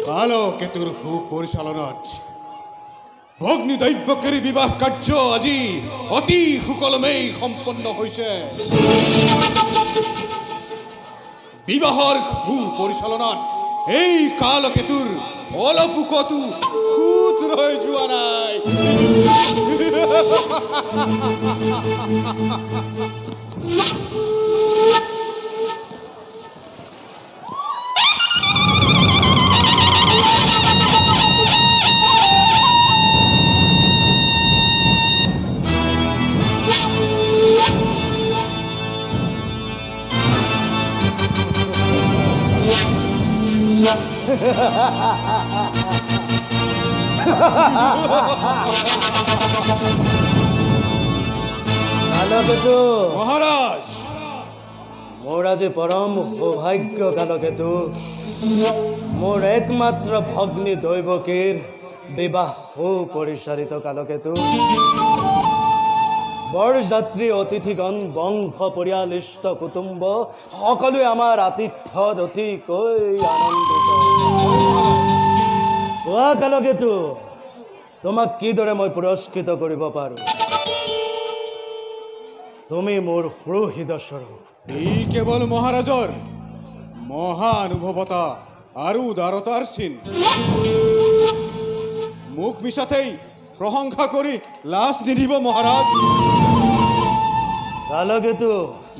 কালকেতুৰ সুপৰিচালনাত ভগ্নী দৈব্যকেৰী বিবাহ কাৰ্য আজি অতি সুকলমেই সম্পন্ন হৈছে। বিবাহৰ সুপৰিচালনাত এই কালকেতুৰ অলপোকতো খুঁত ৰৈ যোৱা নাই। কালকেতু মহাৰাজ, মোৰ আজি পৰম সৌভাগ্য। কালকেতু মোৰ একমাত্ৰ ভগ্নী দৈবকীৰ বিবাহ সুপৰিচালিত। কালকেতু বৰযাত্ৰী অতিথিগণ বংশ পৰিয়াল ইষ্ট কুটুম্ব সকলোৱে আমাৰ আতিথ্যত অতিকৈ আনন্দিত। কোৱা কালকেতু, তোমাক কিদৰে মই পুৰস্কৃত কৰিব পাৰোঁ? তুমি মোৰ সুহৃদ স্বৰূপ। এই কেৱল মহাৰাজৰ মহানুভৱতা আৰু উদাৰতাৰ চিন। মুখ মিছাতেই প্ৰশংসা কৰি লাজ নিদিব মহাৰাজ। কালকেতু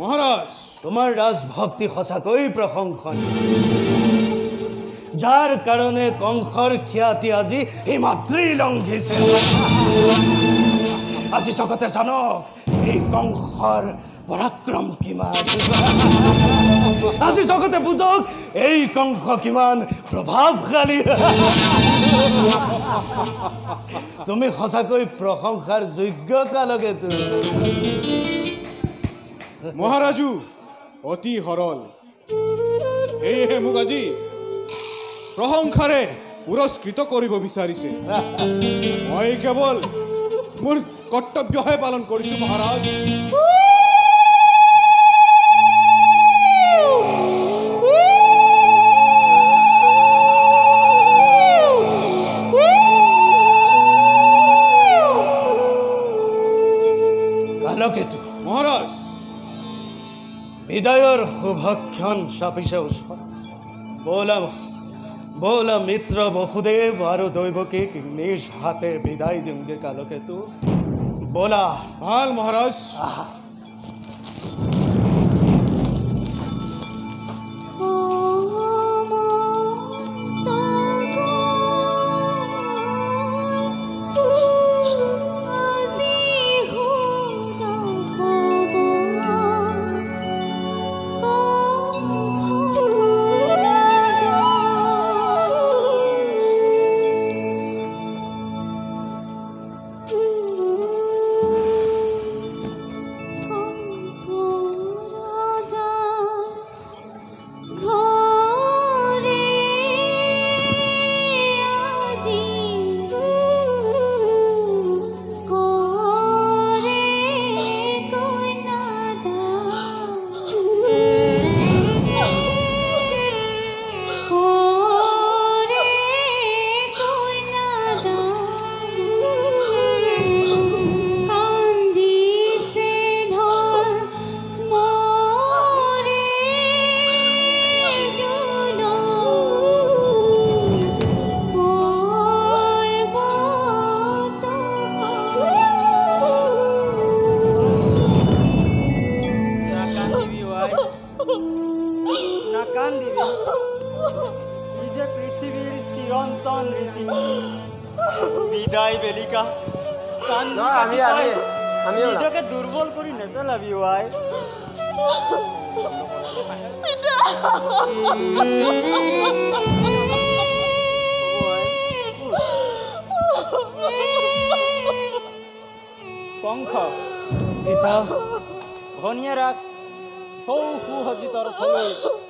মহাৰাজ, তোমাৰ ৰাজভক্তি সঁচাকৈ প্ৰশংসনীয়, যাৰ কাৰণে কংসৰ খ্যাতি আজি হিমাদ্ৰী লংঘিছে। আজি জগতে জানক এই কংসৰ পৰাক্ৰম কিমান। আজি জগতে বুজক এই কংস কিমান প্ৰভাৱশালী। তুমি সঁচাকৈ প্ৰশংসাৰ যোগ্য কালকেতু। মহাৰাজু অতি সৰল, সেয়েহে মোক আজি প্ৰশংসাৰে পুৰস্কৃত কৰিব বিচাৰিছে। মই কেৱল মোৰ কৰ্তব্যহে পালন কৰিছোঁ মহাৰাজ। কালকেতু মহাৰাজ, বিদায়ৰ শুভক্ষণ চাপিছে ওচৰত। বলা মিত্ৰ বসুদেৱ আৰু দৈৱকীক নিজ হাতে বিদায় দিওঁগে। কালকেতু বলা। ভাল মহাৰাজ। বিদায় বেলিকা নিজকে দুৰ্বল কৰি নেপেলাবি আই। কংস ঘনিয়ে ৰাখ, সৌ সুসজ্জিতৰ ছবি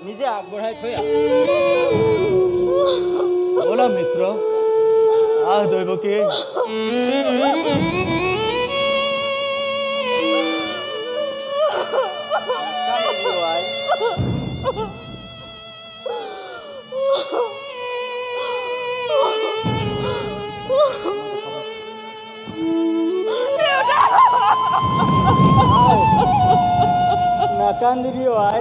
নিজে আগবঢ়াই থৈ বলা মিত্ৰ, আহ দৈৱকী। নাকান্দিবি আই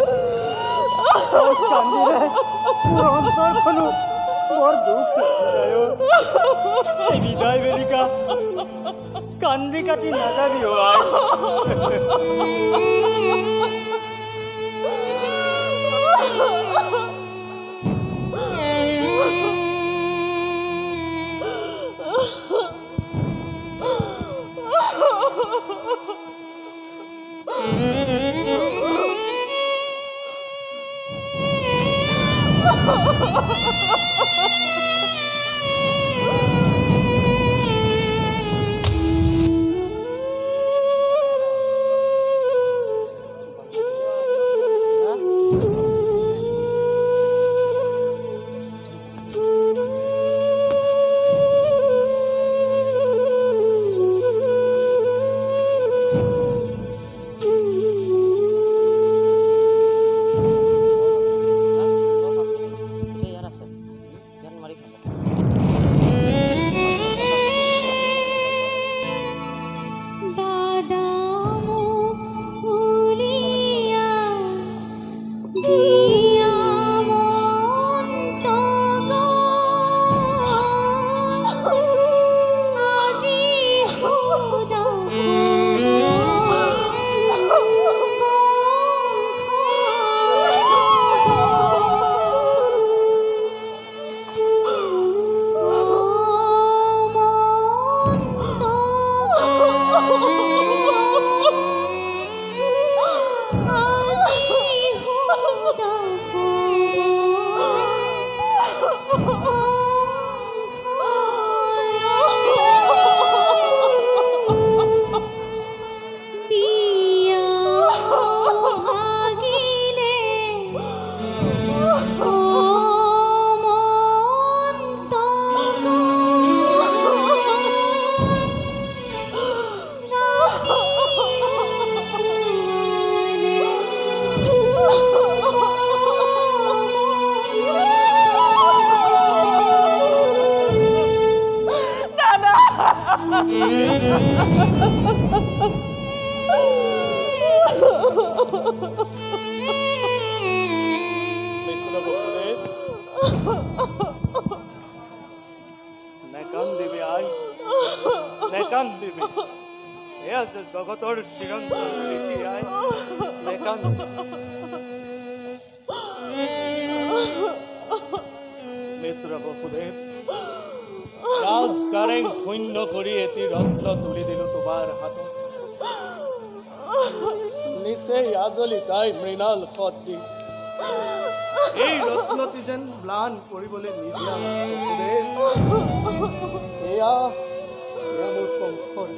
কান্দিলে মোৰ অন্তৰখনো বৰ দুখ এই বিদায় বেলিকা কান্দি কাটি নাযাবি আই জগতৰ চিৰন্তন নীতি আই মিত্ৰ বসুদেৱ ৰাজকাৰেং শূন্য কৰি এটি ৰত্ন তুলি দিলো তোমাৰ হাতত নিচেই আজলি তাই মৃণাল সদৃ এই ৰত্নটি যেন ম্লান কৰিবলৈ নিদিয়া বসুদেৱ এয়া মোৰ কংসৰ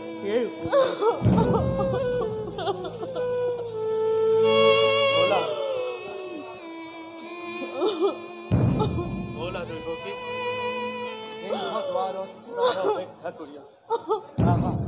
বলা বলা দৈবকী এই মহাদ্বাৰত অপেক্ষা কৰি আছো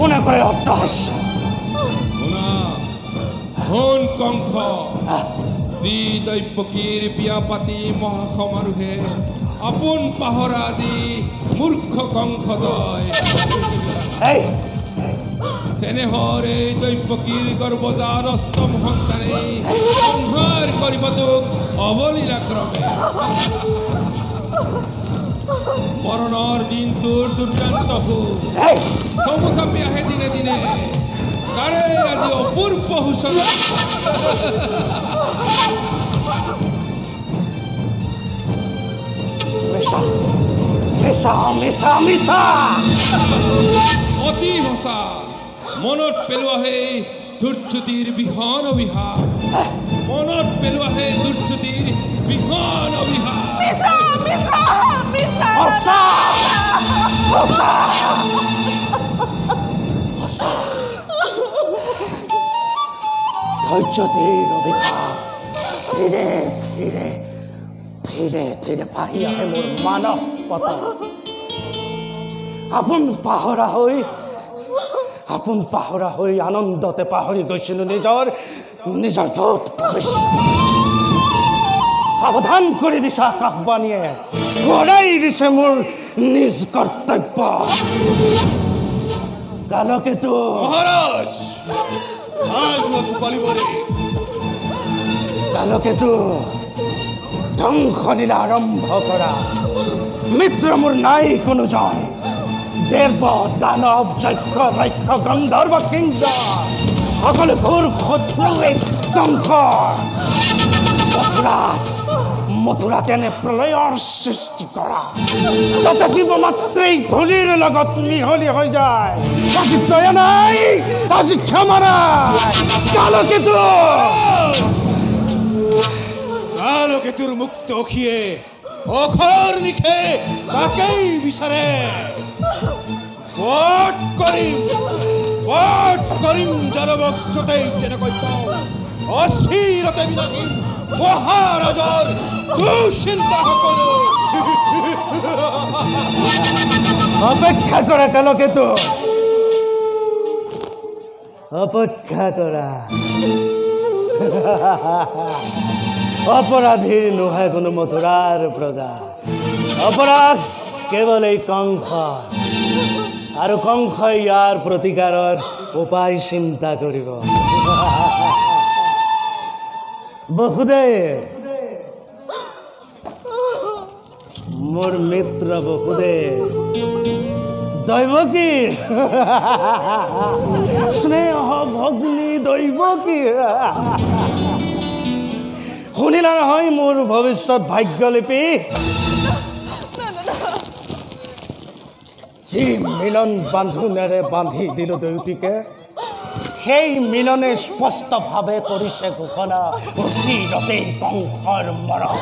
কোনে কৰে অট্টহাস্য শুন কংস যি দৈৱকীৰ বিয়া পাতি মহাসমাৰোহে আপোন পাহৰা যি মূৰ্খ কংসদয় চেনেহৰ এই দৈৱকীৰ গৰ্ভজাত অষ্টম সন্তানে সংহাৰ কৰিব তোক অবলীলাক্ৰমে মৰণৰ দিন তোৰ দুৰ্দান্ত চমু চাপি আহে দিনে দিনে তাৰে আজি অপূৰ্ব সূচনা অতি সঁচা মনত পেলোৱাহে দুৰ্যুতিৰ বিহন অভিশাপ মনত পেলোৱাহে দুৰ্যুতিৰ বিহন অভিশাপ ধৈৰ্য ধীৰ অভিশাপ ধীৰে ধীৰে ধীৰে ধীৰে বাঢ়ি আহে মোৰ মানৱ পতন আপোন পাহৰা হৈ আনন্দতে পাহৰি গৈছিলোঁ নিজৰ ভূত সাৱধান কৰি দিছে আকাশবাণীয়ে ঘূৰাই দিছে মোৰ নিজ কৰ্তব্য কালকেতু মহাৰাজ আজ সুপালিবৰে কালকেতু ধ্বংসলীলা আৰম্ভ কৰা মিত্ৰ মোৰ নাই কোনো জয় দেৱ দানৱ যক্ষ ৰাক্ষ গন্ধৰ্ব কিংকৰ সকলো ঘোৰ শত্ৰুৱে ধ্বংস মথুৰাত এনে প্ৰলয়ৰ সৃষ্টি কৰা যাতে জীৱ মাত্ৰেই ধূলিৰ লগত মিহলি হৈ যায় আজি দয়া নাই আজি ক্ষমা নাই কালকেতু কালকেতুর মুক্ত অখিয়ে অখর নিখে তাকেই বিচারে বট করিম জনবক্ষতেই যেনকৈ পাওঁ অস্থিৰতে বিনাশী মহাৰাজৰ দুশ্চিন্তা সকলো অপেক্ষা কৰা কালকেতু অপেক্ষা কৰা অপৰাধী নহয় কোনো মথুৰাৰ প্ৰজা অপৰাধ কেৱল এই কংস আৰু কংসই ইয়াৰ প্ৰতিকাৰৰ উপায় চিন্তা কৰিব বসুদেৱ মোৰ মিত্ৰ বসুদেৱ দৈৱকী স্নেহ ভগ্নী দৈৱকী শুনিলা নহয় মোৰ ভৱিষ্যত ভাগ্যলিপি যি মিলন বান্ধোনেৰে বান্ধি দিলোঁ দুয়োটিকে সেই মিলনে স্পষ্টভাৱে কৰিছে ঘোষণা অচিৰতেই কংসৰ মৰণ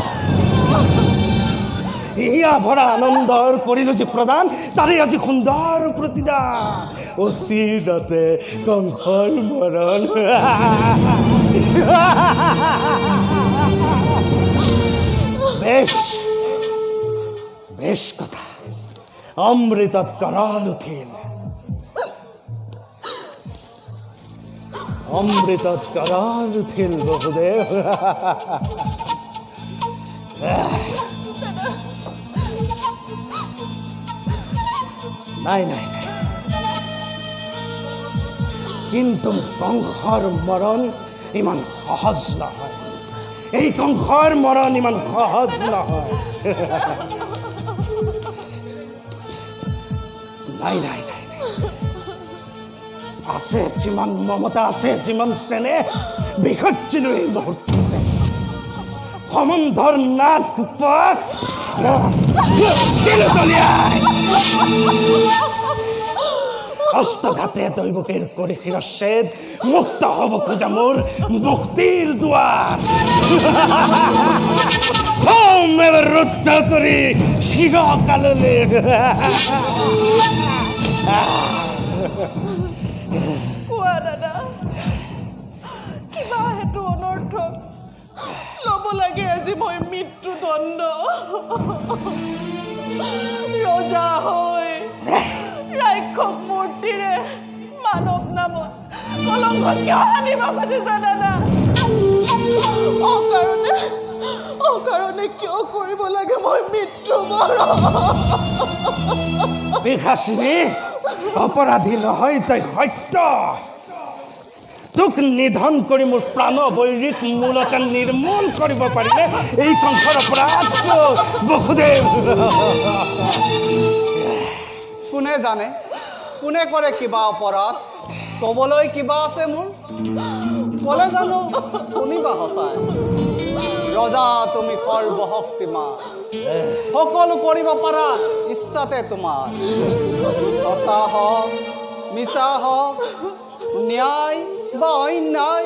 ইয়া ভৰা আনন্দৰ কৰিলোঁ যি প্ৰদান তাৰে আজি সুন্দৰ প্ৰতিদান অচিৰতে কংসৰ মৰণ বেশ কথা অমৃতত কৰাল উঠিল বসুদেৱ নাই কিন্তু কংসৰ মৰণ ইমান সহজ নহয় এই কংসৰ মৰণ ইমান সহজ নহয় নাই আছে যিমান মমতা আছে যিমান চেনেহ বিসৰ্জিলো এই মুহূৰ্ততে সম্বন্ধৰ নাক পাক হস্তঘাতে দৈৱকীৰ কৰি শিৰচ্ছেদ মুক্ত হ'ব খোজা মোৰ মুক্তিৰ দুৱাৰ ৰুদ্ধ কৰি চিৰকাললৈ কোৱা দাদা কিবা হেতু অনৰ্থ ল'ব লাগে আজি মই মৃত্যুদণ্ড ৰজা হৈ ৰাক্ষস মূৰ্তিৰে মানৱ নামত কলংক কিয় আনিব খুজিছা দাদা অকাৰণে কিয় কৰিব লাগে মই মৃত্যুবৰণ বিঘাচিনী অপৰাধী নহয় তই সত্য তোক নিধন কৰি মোৰ প্ৰাণ বৈৰিক মূলতে নিৰ্মূল কৰিব পাৰিলে এই কংসৰ অপৰাধ বসুদেৱ কোনে জানে কোনে কৰে কিবা অপৰাধ ক'বলৈ কিবা আছে মোৰ ক'লে জানো শুনিবা সঁচাই ৰজা তুমি সৰ্বশক্তিমান সকলো কৰিব পাৰা ইচ্ছাতে তোমাৰ সঁচা হওক মিছা হওক ন্যায় বা অন্যায়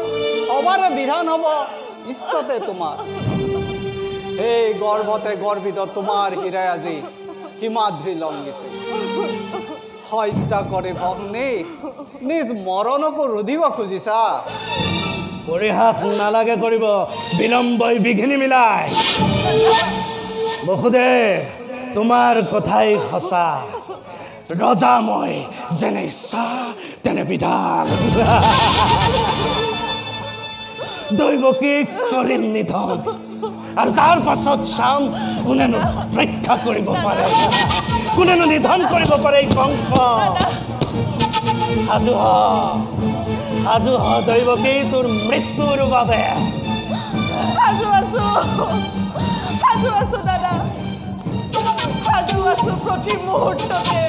সবাৰে বিধান হ'ব ইচ্ছাতে তোমাৰ এই গৰ্ভতে গৰ্বিত তোমাৰ হীৰাই আজি হিমাদ্ৰী লংঘিছে হত্যা কৰে ভগ্নী নিজ মৰণকো ৰুধিব খুজিছা পৰিহাস নালাগে কৰিব বিলম্বই বিঘিনি মিলাই বসুদেৱ তোমাৰ কথাই সঁচা ৰজা মই যেনে ইচ্ছা তেনে বিধান দৈৱকীক কৰিম নিধন আৰু তাৰ পাছত চাম কোনেনো ৰক্ষা কৰিব পাৰে কোনেনো নিধন কৰিব পাৰে এই কংস সাজু হ দৈৱকী তোৰ মৃত্যুৰ বাবে সাজু আছো দাদা সাজু আছো প্ৰতি মুহূৰ্ততে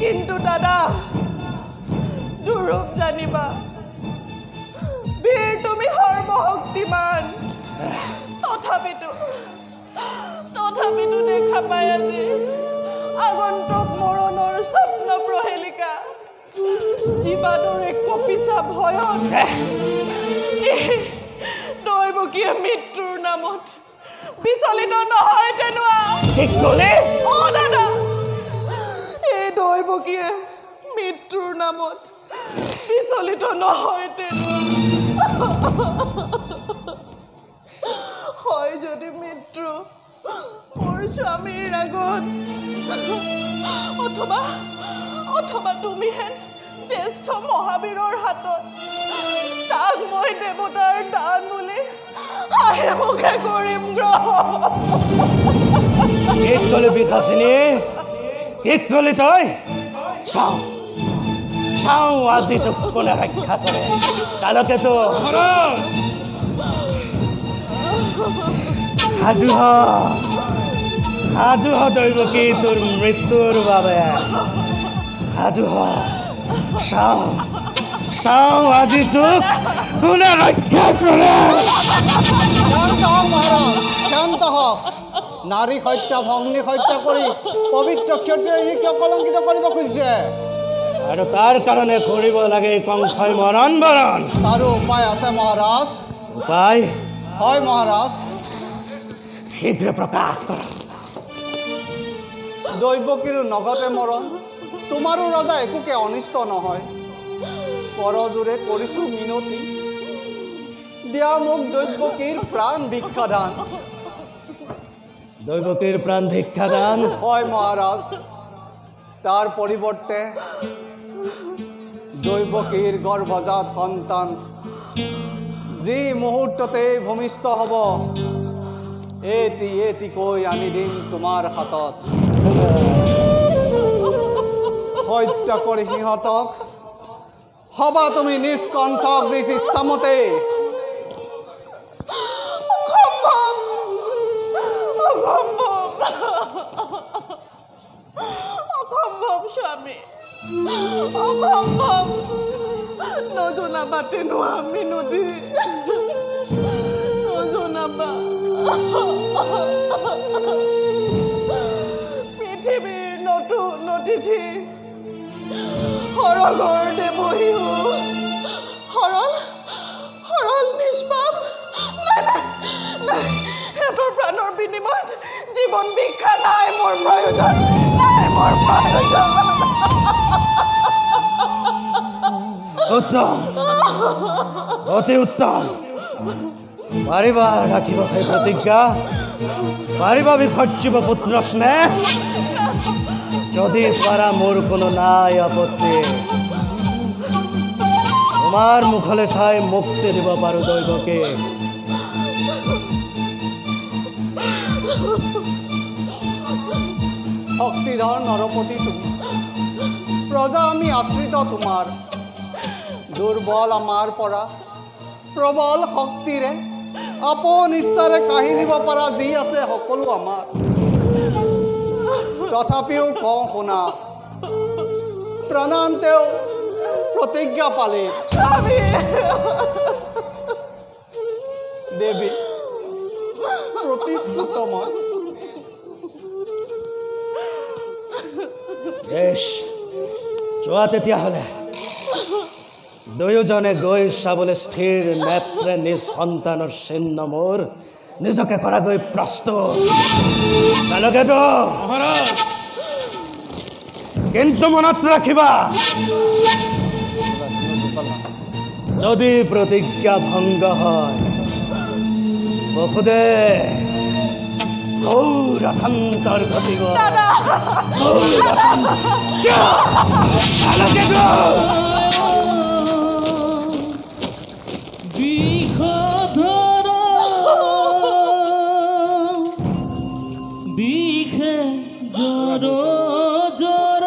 কিন্তু দাদা দুৰূপ জানিবা বীৰ তুমি সৰ্বশক্তিমান তথাপিতো দেখা পাই আজি আগন্তুক মৰণৰ স্বপ্ন প্ৰহেলিকা জীৱাদৰে কপিছা ভয়ত দৈৱকীয়ে মৃত্যুৰ নামত বিচলিত নহয় তেনোৱা দাদা এই দৈৱকীয়ে মৃত্যুৰ নামত বিচলিত নহয় তেনোৱা হয় যদি মৃত্যু মোৰ স্বামীৰ আগত অথবা তুমি হেন জ্যেষ্ঠ মহাবীৰৰ হাতত তাক মই দেৱতাৰ দান বুলি হাঁহে মুখে কৰিম গ্ৰহণ কি কলি বিকাশিনী কি কলি তই চাওঁ আজি তোক কোনে ৰক্ষা কৰে কালকেতো সাজু হ দৈৱকী তোৰ মৃত্যুৰ বাবে সাজু হ চাওঁ আজি তোক কোনে ৰক্ষা কৰে শান্ত হওক মহাৰাজ শান্ত হওক নাৰী হত্যা ভগ্নী হত্যা কৰি পবিত্ৰ ক্ষত্ৰিয় সি কিয় কলংকিত কৰিব খুজিছে আৰু তাৰ কাৰণে কৰিব লাগে কংসই মৰণ বৰণ তাৰো উপায় আছে মহাৰাজ উপায় হয় মহাৰাজ শীঘ্ৰে প্ৰকাশ কৰ দৈৱকীৰো নগতে মৰণ তোমাৰো ৰজা একোকে অনিষ্ট নহয় কৰজোৰে কৰিছো মিনতি দিয়া মোক দৈৱকীৰ প্ৰাণ ভিক্ষাদান দৈৱকীৰ প্ৰাণ ভিক্ষাদান হয় মহাৰাজ তাৰ পৰিৱৰ্তে দৈৱকীৰ গৰ্ভজাত সন্তান যি মুহূৰ্ততে ভূমিষ্ঠ হ'ব এটিকৈ আনি দিম তোমাৰ হাতত হত্যা কৰি সিহঁতক হবা তুমি নিজ কণ্ঠক দিছ ইচ্ছামতে অসম্ভৱ স্বামী অসম্ভৱ নজনাবা তেনোৱা মিনতি নজনাবা পৃথিৱীৰ নতুন অতিথি সৰগৰ দেৱহিও সৰল নিষ্পাপ নাই সিহঁতৰ প্ৰাণৰ বিনিময়ত জীৱন ভিক্ষা নাই মোৰ প্ৰয়োজন উত্তম অতি উত্তম পাৰিবা ৰাখিব সেই প্ৰতিজ্ঞা পাৰিবা বিসৰ্জিব পুত্ৰ স্নেহ যদি পাৰা মোৰ কোনো নাই আপত্তি তোমাৰ মুখলৈ চাই মুক্তি দিব পাৰোঁ দৈৱকী শক্তিধৰ নৰপতি তুমি প্ৰজা আমি আশ্ৰিত তোমাৰ দুৰ্বল আমাৰ পৰা প্ৰবল শক্তিৰে আপোন ইচ্ছাৰে কাঢ়ি নিব পৰা যি আছে সকলো আমাৰ তথাপিও কওঁ শুনা প্ৰাণান্তেও প্ৰতিজ্ঞা পালে দেৱী প্ৰতিশ্ৰুত মই যোৱা তেতিয়াহ'লে দুয়োজনে গৈ চাবলৈ স্থিৰ নেত্ৰে নিজ সন্তানৰ চিহ্ন মোৰ নিজকে কৰাগৈ প্ৰস্তুত কালকেতু মহাৰাজ কিন্তু মনত ৰাখিবা যদি প্ৰতিজ্ঞা ভংগ হয় বসুদেৱ গৌৰথান্তৰ ঘটিব কালকেতু বিষধৰ বিষে জৰ জৰ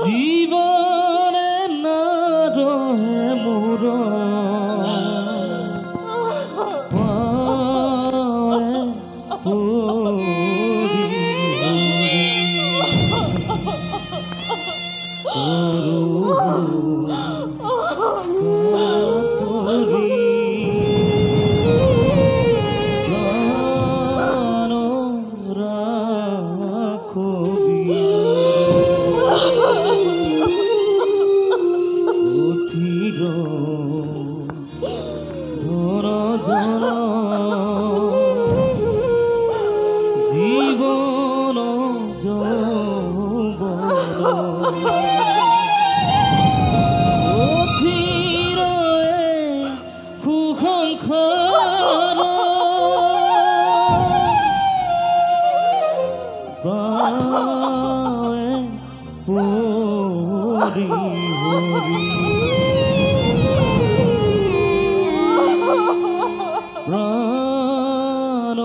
জীবনে না ৰহে মোৰ জীবন সুসংসাৰ পৰি হৰি প্ৰাণ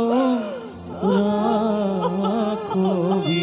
ৰাখবি